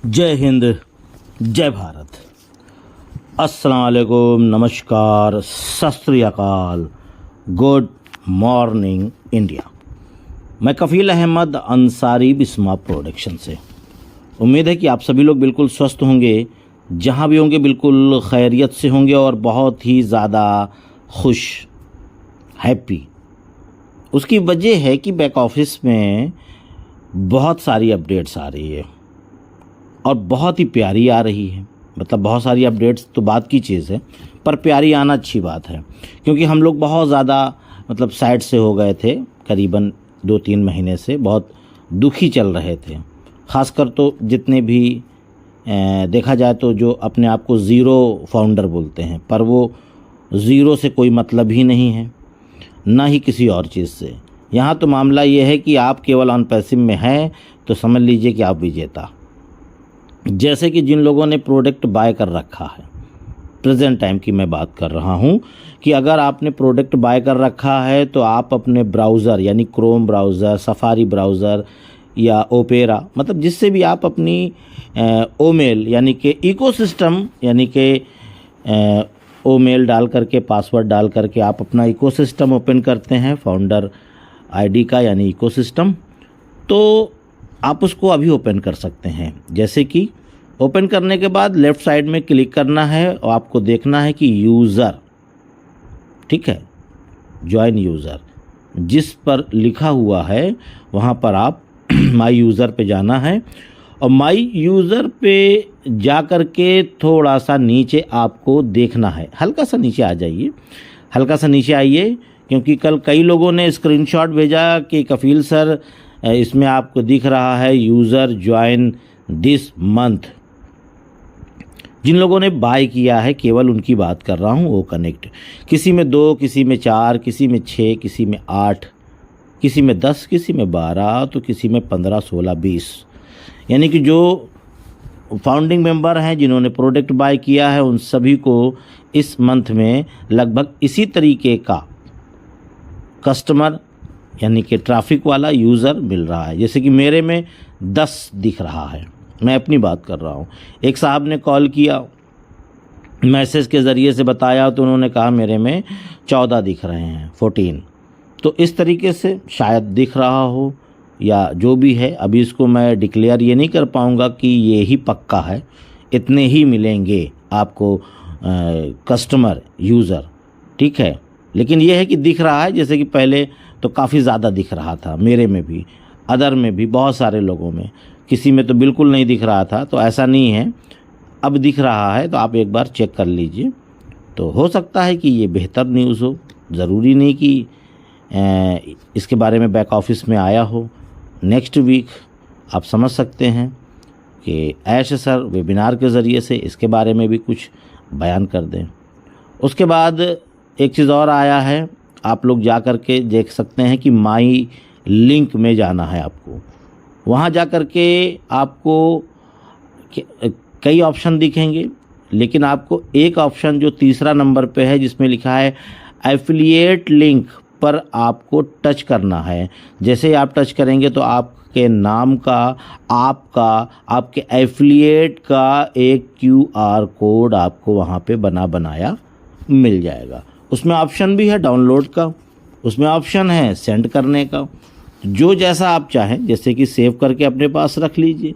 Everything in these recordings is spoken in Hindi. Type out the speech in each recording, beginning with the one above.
जय हिंद, जय भारत, अस्सलाम वालेकुम, नमस्कार, सत श्री अकाल, गुड मॉर्निंग इंडिया। मैं कफ़ील अहमद अंसारी बिस्मा प्रोडक्शन से। उम्मीद है कि आप सभी लोग बिल्कुल स्वस्थ होंगे, जहाँ भी होंगे बिल्कुल खैरियत से होंगे और बहुत ही ज़्यादा खुश, हैप्पी। उसकी वजह है कि बैक ऑफिस में बहुत सारी अपडेट्स आ रही है और बहुत ही प्यारी आ रही है। मतलब बहुत सारी अपडेट्स तो बात की चीज़ है, पर प्यारी आना अच्छी बात है, क्योंकि हम लोग बहुत ज़्यादा मतलब साइड से हो गए थे। करीबन 2-3 महीने से बहुत दुखी चल रहे थे। ख़ासकर तो जितने भी देखा जाए तो जो अपने आप को ज़ीरो फाउंडर बोलते हैं, पर वो ज़ीरो से कोई मतलब ही नहीं है, ना ही किसी और चीज़ से। यहाँ तो मामला ये है कि आप केवल ऑन पैसिव में हैं तो समझ लीजिए कि आप विजेता। जैसे कि जिन लोगों ने प्रोडक्ट बाय कर रखा है, प्रेजेंट टाइम की मैं बात कर रहा हूँ, कि अगर आपने प्रोडक्ट बाय कर रखा है तो आप अपने ब्राउज़र यानी क्रोम ब्राउज़र, सफारी ब्राउज़र या ओपेरा, मतलब जिससे भी आप अपनी ओमेल यानी कि इकोसिस्टम यानी कि ओमेल डाल करके, पासवर्ड डाल करके आप अपना इकोसिस्टम ओपन करते हैं, फाउंडर आईडी का यानी इकोसिस्टम, तो आप उसको अभी ओपन कर सकते हैं। जैसे कि ओपन करने के बाद लेफ़्ट साइड में क्लिक करना है और आपको देखना है कि यूज़र, ठीक है, ज्वाइन यूज़र जिस पर लिखा हुआ है वहाँ पर आप माई यूज़र पे जाना है और माई यूज़र पे जा कर के थोड़ा सा नीचे आपको देखना है। हल्का सा नीचे आ जाइए, हल्का सा नीचे आइए, क्योंकि कल कई लोगों ने स्क्रीनशॉट भेजा कि कफील सर इसमें आपको दिख रहा है यूज़र ज्वाइन दिस मंथ। जिन लोगों ने बाय किया है केवल उनकी बात कर रहा हूँ, वो कनेक्ट। किसी में 2, किसी में 4, किसी में 6, किसी में 8, किसी में 10, किसी में 12, तो किसी में 15, 16, 20। यानी कि जो फाउंडिंग मेंबर हैं जिन्होंने प्रोडक्ट बाय किया है उन सभी को इस मंथ में लगभग इसी तरीके का कस्टमर यानी कि ट्रैफिक वाला यूज़र मिल रहा है। जैसे कि मेरे में 10 दिख रहा है, मैं अपनी बात कर रहा हूँ। एक साहब ने कॉल किया, मैसेज के ज़रिए से बताया, तो उन्होंने कहा मेरे में 14 दिख रहे हैं, 14। तो इस तरीके से शायद दिख रहा हो या जो भी है। अभी इसको मैं डिक्लेयर ये नहीं कर पाऊँगा कि ये ही पक्का है, इतने ही मिलेंगे आपको कस्टमर यूज़र, ठीक है। लेकिन ये है कि दिख रहा है। जैसे कि पहले तो काफ़ी ज़्यादा दिख रहा था, मेरे में भी, अदर में भी, बहुत सारे लोगों में, किसी में तो बिल्कुल नहीं दिख रहा था। तो ऐसा नहीं है, अब दिख रहा है, तो आप एक बार चेक कर लीजिए। तो हो सकता है कि ये बेहतर न्यूज़ हो, ज़रूरी नहीं कि इसके बारे में बैक ऑफिस में आया हो। नेक्स्ट वीक आप समझ सकते हैं कि ऐश सर वेबिनार के ज़रिए से इसके बारे में भी कुछ बयान कर दें। उसके बाद एक चीज़ और आया है, आप लोग जा कर के देख सकते हैं कि माई लिंक में जाना है आपको। वहाँ जा कर के आपको कई ऑप्शन दिखेंगे, लेकिन आपको एक ऑप्शन जो तीसरा नंबर पे है जिसमें लिखा है एफिलिएट लिंक पर आपको टच करना है। जैसे ही आप टच करेंगे तो आपके नाम का, आपके एफिलिएट का एक QR कोड आपको वहाँ पे बनाया मिल जाएगा। उसमें ऑप्शन भी है डाउनलोड का, उसमें ऑप्शन है सेंड करने का। जो जैसा आप चाहें, जैसे कि सेव करके अपने पास रख लीजिए,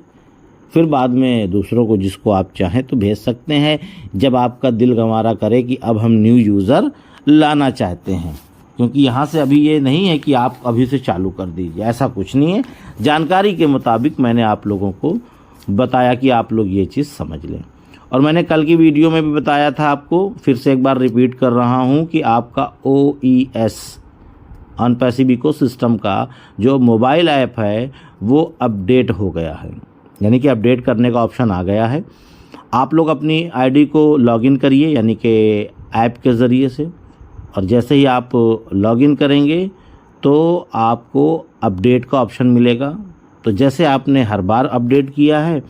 फिर बाद में दूसरों को जिसको आप चाहें तो भेज सकते हैं, जब आपका दिल गंवारा करे कि अब हम न्यू यूज़र लाना चाहते हैं। क्योंकि यहाँ से अभी ये नहीं है कि आप अभी से चालू कर दीजिए, ऐसा कुछ नहीं है। जानकारी के मुताबिक मैंने आप लोगों को बताया कि आप लोग ये चीज़ समझ लें। और मैंने कल की वीडियो में भी बताया था आपको, फिर से एक बार रिपीट कर रहा हूँ कि आपका OES ऑन पैसिव इकोसिस्टम का जो मोबाइल ऐप है वो अपडेट हो गया है, यानी कि अपडेट करने का ऑप्शन आ गया है। आप लोग अपनी आईडी को लॉगिन करिए यानी कि ऐप के ज़रिए से, और जैसे ही आप लॉगिन करेंगे तो आपको अपडेट का ऑप्शन मिलेगा। तो जैसे आपने हर बार अपडेट किया है,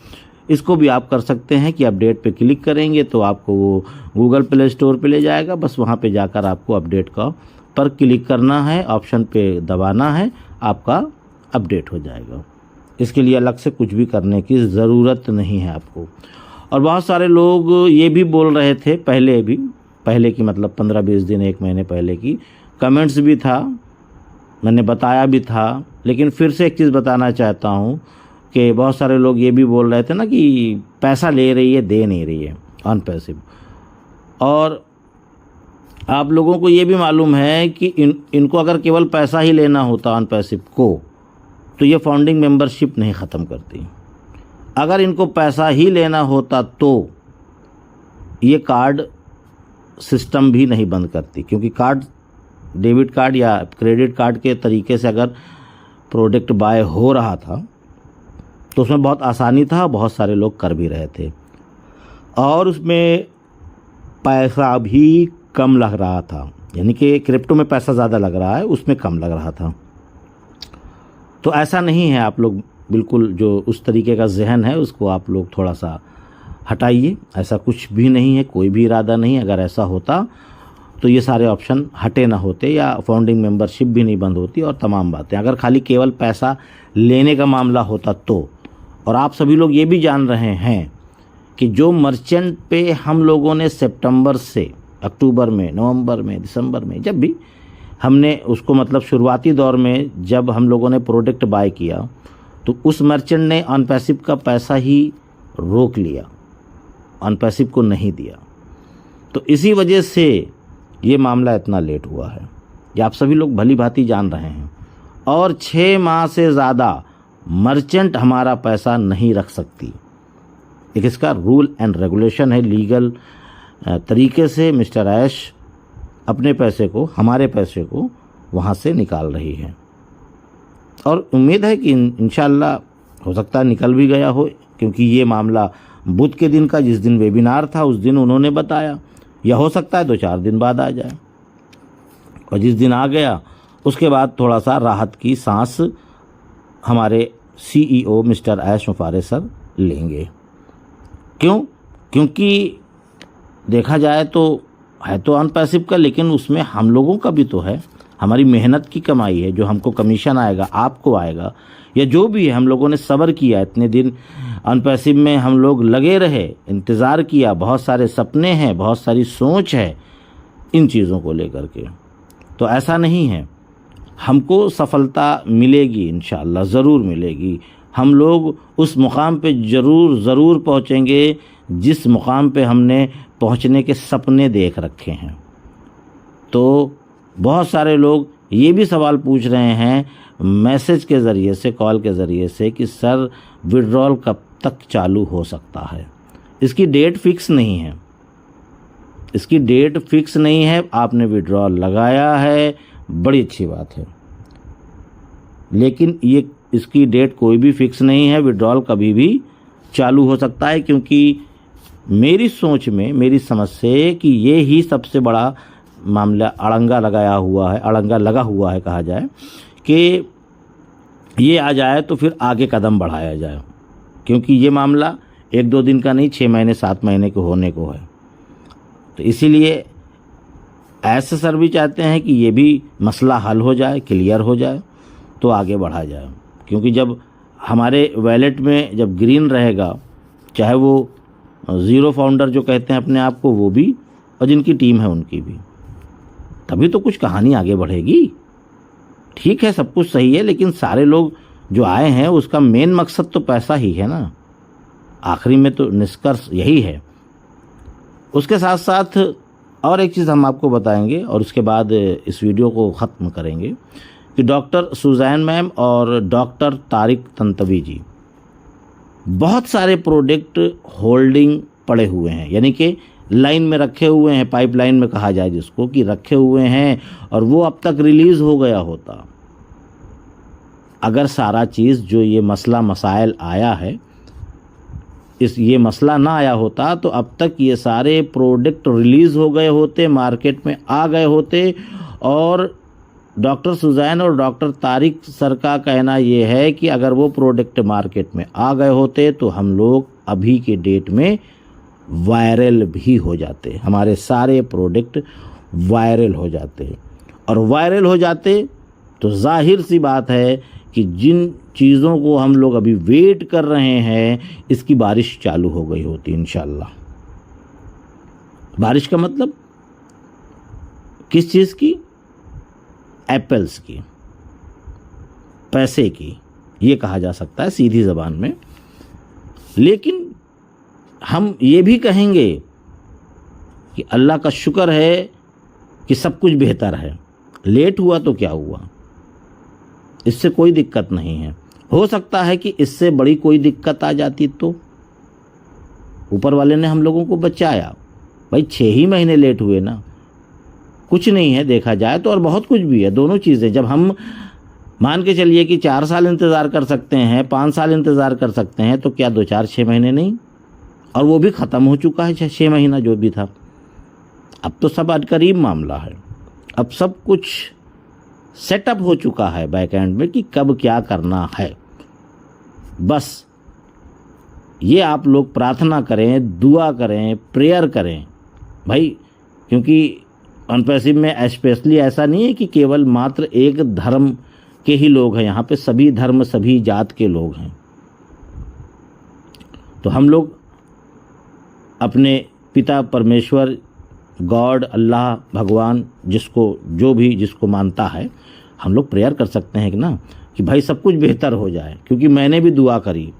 इसको भी आप कर सकते हैं कि अपडेट पे क्लिक करेंगे तो आपको वो गूगल प्ले स्टोर पे ले जाएगा। बस वहाँ पे जाकर आपको अपडेट का पर क्लिक करना है, ऑप्शन पे दबाना है, आपका अपडेट हो जाएगा। इसके लिए अलग से कुछ भी करने की ज़रूरत नहीं है आपको। और बहुत सारे लोग ये भी बोल रहे थे पहले की मतलब 15-20 दिन 1 महीने पहले की कमेंट्स भी था, मैंने बताया भी था, लेकिन फिर से एक चीज़ बताना चाहता हूँ कि बहुत सारे लोग ये भी बोल रहे थे ना कि पैसा ले रही है दे नहीं रही है ऑन पैसिव। और आप लोगों को ये भी मालूम है कि इनको अगर केवल पैसा ही लेना होता ऑन पैसिव को तो ये फाउंडिंग मेंबरशिप नहीं ख़त्म करती। अगर इनको पैसा ही लेना होता तो ये कार्ड सिस्टम भी नहीं बंद करती, क्योंकि कार्ड डेबिट कार्ड या क्रेडिट कार्ड के तरीके से अगर प्रोडक्ट बाय हो रहा था तो उसमें बहुत आसानी था, बहुत सारे लोग कर भी रहे थे और उसमें पैसा भी कम लग रहा था। यानी कि क्रिप्टो में पैसा ज़्यादा लग रहा है, उसमें कम लग रहा था। तो ऐसा नहीं है, आप लोग बिल्कुल जो उस तरीके का जहन है उसको आप लोग थोड़ा सा हटाइए। ऐसा कुछ भी नहीं है, कोई भी इरादा नहीं। अगर ऐसा होता तो ये सारे ऑप्शन हटे ना होते या फाउंडिंग मेंबरशिप भी नहीं बंद होती और तमाम बातें। अगर खाली केवल पैसा लेने का मामला होता तो। और आप सभी लोग ये भी जान रहे हैं कि जो मर्चेंट पे हम लोगों ने सितंबर से अक्टूबर में, नवंबर में, दिसंबर में, जब भी हमने उसको मतलब शुरुआती दौर में जब हम लोगों ने प्रोडक्ट बाय किया तो उस मर्चेंट ने ऑन पैसिव का पैसा ही रोक लिया, ऑन पैसिव को नहीं दिया। तो इसी वजह से ये मामला इतना लेट हुआ है, ये आप सभी लोग भली भांति जान रहे हैं। और 6 माह से ज़्यादा मर्चेंट हमारा पैसा नहीं रख सकती। एक इसका रूल एंड रेगुलेशन है, लीगल तरीके से मिस्टर ऐश अपने पैसे को, हमारे पैसे को वहाँ से निकाल रही है। और उम्मीद है कि इंशाल्लाह हो सकता है निकल भी गया हो, क्योंकि ये मामला बुध के दिन का, जिस दिन वेबिनार था उस दिन उन्होंने बताया, या हो सकता है 2-4 दिन बाद आ जाए। और जिस दिन आ गया उसके बाद थोड़ा सा राहत की सांस हमारे CEO मिस्टर ऐश मुफारे सर लेंगे। क्यों? क्योंकि देखा जाए तो है तो ऑन पैसिव का, लेकिन उसमें हम लोगों का भी तो है, हमारी मेहनत की कमाई है, जो हमको कमीशन आएगा, आपको आएगा, या जो भी है। हम लोगों ने सब्र किया, इतने दिन ऑन पैसिव में हम लोग लगे रहे, इंतज़ार किया, बहुत सारे सपने हैं, बहुत सारी सोच है इन चीज़ों को लेकर के। तो ऐसा नहीं है, हमको सफलता मिलेगी, इंशाअल्लाह ज़रूर मिलेगी। हम लोग उस मुकाम पे ज़रूर पहुँचेंगे जिस मुकाम पे हमने पहुँचने के सपने देख रखे हैं। तो बहुत सारे लोग ये भी सवाल पूछ रहे हैं मैसेज के ज़रिए से, कॉल के ज़रिए से, कि सर विड्रॉल कब तक चालू हो सकता है। इसकी डेट फिक्स नहीं है, इसकी डेट फिक्स नहीं है। आपने विड्रॉल लगाया है, बड़ी अच्छी बात है, लेकिन ये इसकी डेट कोई भी फिक्स नहीं है। विड्रॉल कभी भी चालू हो सकता है, क्योंकि मेरी सोच में, मेरी समझ से कि ये ही सबसे बड़ा मामला अड़ंगा लगा हुआ है कहा जाए, कि ये आ जाए तो फिर आगे कदम बढ़ाया जाए। क्योंकि ये मामला 1-2 दिन का नहीं, 6 महीने 7 महीने के होने को है। तो इसीलिए ऐसे सर भी चाहते हैं कि ये भी मसला हल हो जाए, क्लियर हो जाए, तो आगे बढ़ा जाए। क्योंकि जब हमारे वैलेट में जब ग्रीन रहेगा, चाहे वो ज़ीरो फाउंडर जो कहते हैं अपने आप को, वो भी, और जिनकी टीम है उनकी भी, तभी तो कुछ कहानी आगे बढ़ेगी। ठीक है, सब कुछ सही है, लेकिन सारे लोग जो आए हैं उसका मेन मकसद तो पैसा ही है ना, आखिरी में तो निष्कर्ष यही है। उसके साथ साथ और एक चीज़ हम आपको बताएंगे और उसके बाद इस वीडियो को ख़त्म करेंगे कि डॉक्टर सुजैन मैम और डॉक्टर तारिक तंतवी जी बहुत सारे प्रोडक्ट होल्डिंग पड़े हुए हैं, यानी कि लाइन में रखे हुए हैं, पाइपलाइन में कहा जाए जिसको, कि रखे हुए हैं, और वो अब तक रिलीज़ हो गया होता। अगर सारा चीज़ जो ये मसाइल आया है, ये मसला ना आया होता तो अब तक ये सारे प्रोडक्ट रिलीज़ हो गए होते, मार्केट में आ गए होते। और डॉक्टर सुजैन और डॉक्टर तारिक सर का कहना ये है कि अगर वो प्रोडक्ट मार्केट में आ गए होते तो हम लोग अभी के डेट में वायरल भी हो जाते, हमारे सारे प्रोडक्ट वायरल हो जाते। और वायरल हो जाते तो जाहिर सी बात है कि जिन चीज़ों को हम लोग अभी वेट कर रहे हैं इसकी बारिश चालू हो गई होती इंशाल्लाह। बारिश का मतलब किस चीज़ की? एप्पल्स की, पैसे की, ये कहा जा सकता है सीधी ज़बान में। लेकिन हम ये भी कहेंगे कि अल्लाह का शुक्र है कि सब कुछ बेहतर है। लेट हुआ तो क्या हुआ, इससे कोई दिक्कत नहीं है। हो सकता है कि इससे बड़ी कोई दिक्कत आ जाती तो ऊपर वाले ने हम लोगों को बचाया। भाई 6 ही महीने लेट हुए ना, कुछ नहीं है देखा जाए तो, और बहुत कुछ भी है। दोनों चीज़ें जब हम मान के चलिए कि 4 साल इंतज़ार कर सकते हैं, 5 साल इंतज़ार कर सकते हैं, तो क्या 2 4 6 महीने नहीं? और वो भी ख़त्म हो चुका है 6 महीना जो भी था। अब तो सब अनकरीब मामला है। अब सब कुछ सेटअप हो चुका है बैक एंड में कि कब क्या करना है। बस ये आप लोग प्रार्थना करें, दुआ करें, प्रेयर करें भाई, क्योंकि अनपैसिव में स्पेशली ऐसा नहीं है कि केवल मात्र एक धर्म के ही लोग हैं। यहाँ पे सभी धर्म सभी जात के लोग हैं। तो हम लोग अपने पिता परमेश्वर, गॉड, अल्लाह, भगवान, जिसको मानता है, हम लोग प्रेयर कर सकते हैं कि ना कि भाई सब कुछ बेहतर हो जाए। क्योंकि मैंने भी दुआ करी,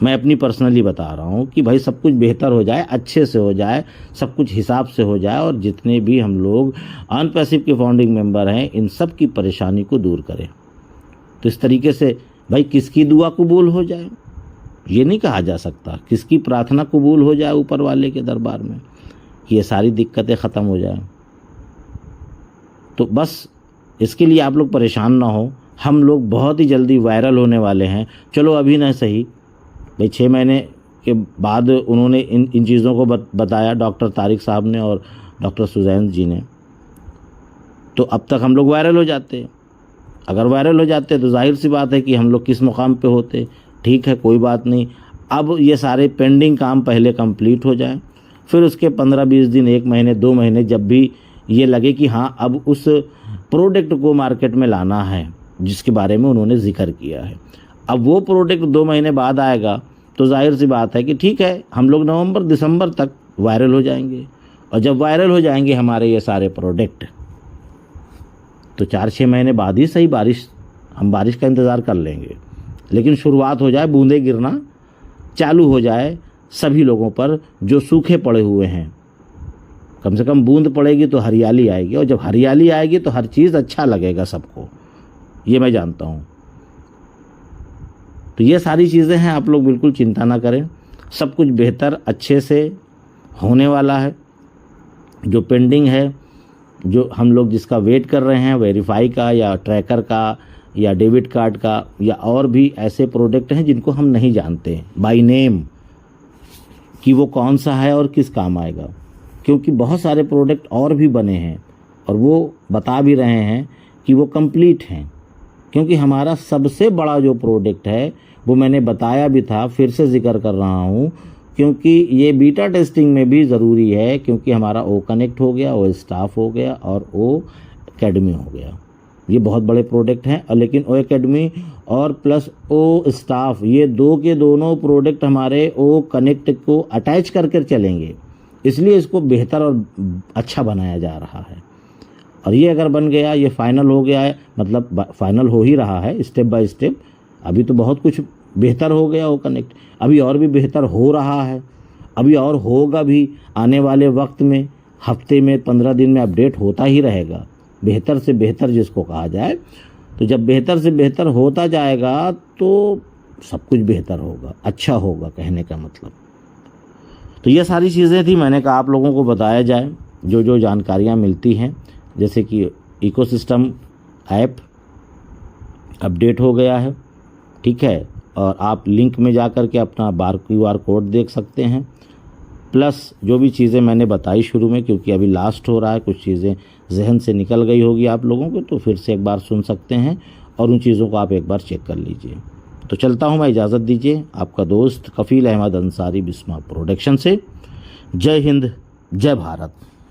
मैं अपनी पर्सनली बता रहा हूँ कि भाई सब कुछ बेहतर हो जाए, अच्छे से हो जाए, सब कुछ हिसाब से हो जाए, और जितने भी हम लोग अनपैसिव के फाउंडिंग मेंबर हैं इन सब की परेशानी को दूर करें। तो इस तरीके से भाई किसकी दुआ कबूल हो जाए ये नहीं कहा जा सकता, किसकी प्रार्थना कबूल हो जाए ऊपर वाले के दरबार में कि ये सारी दिक्कतें ख़त्म हो जाए। तो बस इसके लिए आप लोग परेशान ना हो। हम लोग बहुत ही जल्दी वायरल होने वाले हैं। चलो अभी ना सही भाई, 6 महीने के बाद उन्होंने इन चीज़ों को बताया, डॉक्टर तारिक साहब ने और डॉक्टर सुजैन जी ने, तो अब तक हम लोग वायरल हो जाते। अगर वायरल हो जाते तो जाहिर सी बात है कि हम लोग किस मुकाम पे होते। ठीक है, कोई बात नहीं। अब ये सारे पेंडिंग काम पहले कंप्लीट हो जाए, फिर उसके 15-20 दिन, 1 महीने, 2 महीने, जब भी ये लगे कि हाँ अब उस प्रोडक्ट को मार्केट में लाना है जिसके बारे में उन्होंने जिक्र किया है, अब वो प्रोडक्ट 2 महीने बाद आएगा, तो जाहिर सी बात है कि ठीक है हम लोग नवंबर दिसंबर तक वायरल हो जाएंगे। और जब वायरल हो जाएंगे हमारे ये सारे प्रोडक्ट, तो 4-6 महीने बाद ही सही हम बारिश का इंतज़ार कर लेंगे, लेकिन शुरुआत हो जाए, बूंदें गिरना चालू हो जाए सभी लोगों पर जो सूखे पड़े हुए हैं। कम से कम बूंद पड़ेगी तो हरियाली आएगी, और जब हरियाली आएगी तो हर चीज़ अच्छा लगेगा सबको, ये मैं जानता हूँ। तो ये सारी चीज़ें हैं, आप लोग बिल्कुल चिंता ना करें, सब कुछ बेहतर अच्छे से होने वाला है। जो पेंडिंग है, जो हम लोग जिसका वेट कर रहे हैं, वेरीफाई का या ट्रैकर का या डेबिट कार्ड का, या और भी ऐसे प्रोडक्ट हैं जिनको हम नहीं जानते बाय नेम कि वो कौन सा है और किस काम आएगा। क्योंकि बहुत सारे प्रोडक्ट और भी बने हैं और वो बता भी रहे हैं कि वो कंप्लीट हैं। क्योंकि हमारा सबसे बड़ा जो प्रोडक्ट है वो मैंने बताया भी था, फिर से जिक्र कर रहा हूँ, क्योंकि ये बीटा टेस्टिंग में भी ज़रूरी है। क्योंकि हमारा ओ कनेक्ट हो गया, ओ स्टाफ हो गया और ओ एकेडमी हो गया। ये बहुत बड़े प्रोडक्ट हैं, और लेकिन ओ एकेडमी और प्लस ओ स्टाफ, ये दो के दोनों प्रोडक्ट हमारे ओ कनेक्ट को अटैच करके चलेंगे, इसलिए इसको बेहतर और अच्छा बनाया जा रहा है। और ये अगर बन गया, ये फाइनल हो गया है, मतलब फाइनल हो ही रहा है स्टेप बाय स्टेप। अभी तो बहुत कुछ बेहतर हो गया ओ कनेक्ट, अभी और भी बेहतर हो रहा है, अभी और होगा भी आने वाले वक्त में। हफ्ते में 15 दिन में अपडेट होता ही रहेगा, बेहतर से बेहतर जिसको कहा जाए। तो जब बेहतर से बेहतर होता जाएगा तो सब कुछ बेहतर होगा, अच्छा होगा, कहने का मतलब। तो ये सारी चीज़ें थी, मैंने कहा आप लोगों को बताया जाए जो जो जानकारियाँ मिलती हैं। जैसे कि इकोसिस्टम ऐप अपडेट हो गया है, ठीक है, और आप लिंक में जा कर के अपना QR कोड देख सकते हैं। प्लस जो भी चीज़ें मैंने बताई शुरू में, क्योंकि अभी लास्ट हो रहा है, कुछ चीज़ें जहन से निकल गई होगी आप लोगों को, तो फिर से एक बार सुन सकते हैं और उन चीज़ों को आप एक बार चेक कर लीजिए। तो चलता हूँ मैं, इजाज़त दीजिए। आपका दोस्त कफ़ील अहमद अंसारी, बिस्मा प्रोडक्शन से। जय हिंद, जय भारत।